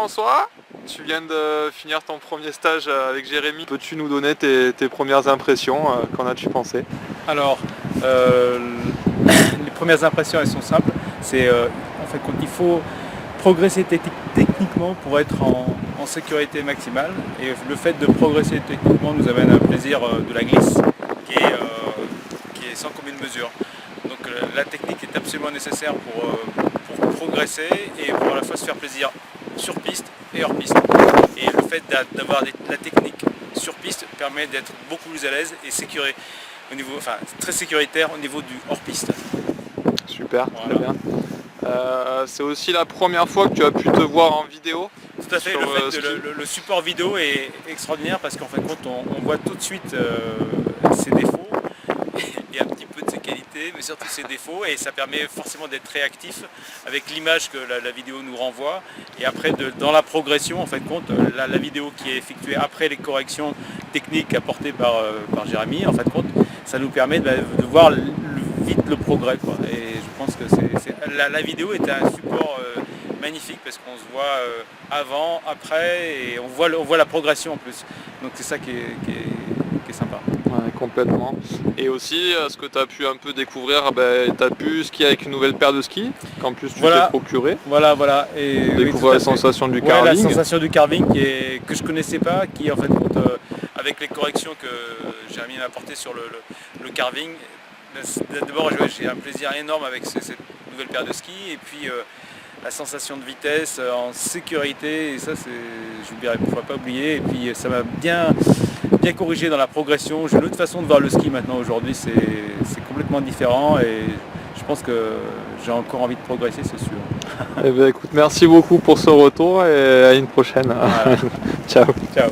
François, tu viens de finir ton premier stage avec Jérémy. Peux-tu nous donner tes premières impressions? Qu'en as-tu pensé? Alors, les premières impressions, elles sont simples. C'est en fait qu'il faut progresser techniquement pour être en sécurité maximale. Et le fait de progresser techniquement nous amène un plaisir de la glisse qui est sans commune mesure. Donc la technique est absolument nécessaire pour progresser et pour à la fois se faire plaisir sur piste et hors piste. Et le fait d'avoir la technique sur piste permet d'être beaucoup plus à l'aise et très sécuritaire au niveau du hors piste. Super, Voilà. très bien. C'est aussi la première fois que tu as pu te voir en vidéo? Tout à fait, le support vidéo est extraordinaire parce qu'en fin de compte on voit tout de suite ses défauts et un petit peu de ses qualités, mais surtout ses défauts, et ça permet forcément d'être réactif avec l'image que la vidéo nous renvoie. Et après dans la progression, en fin de compte, la vidéo qui est effectuée après les corrections techniques apportées par Jérémy, en fin de compte, ça nous permet de voir vite le progrès, quoi. Et je pense que la vidéo est un support magnifique parce qu'on se voit avant, après, et on voit la progression en plus. Donc c'est ça qui est sympa. Ouais, complètement. Et aussi, ce que tu as pu un peu découvrir, tu as pu skier avec une nouvelle paire de skis, qu'en plus tu t'es procuré. Voilà. Et découvrir la sensation du carving. La sensation du carving que je connaissais pas, qui en fait avec les corrections que Jérémy m'a apportées sur le carving. D'abord j'ai un plaisir énorme avec cette nouvelle paire de skis, et puis la sensation de vitesse en sécurité, et ça je ne pourrais pas oublier. Et puis ça m'a bien corrigé dans la progression. J'ai une autre façon de voir le ski maintenant aujourd'hui, c'est complètement différent, et je pense que j'ai encore envie de progresser, c'est sûr. Eh bien, écoute, merci beaucoup pour ce retour et à une prochaine. Voilà. Ciao. Ciao.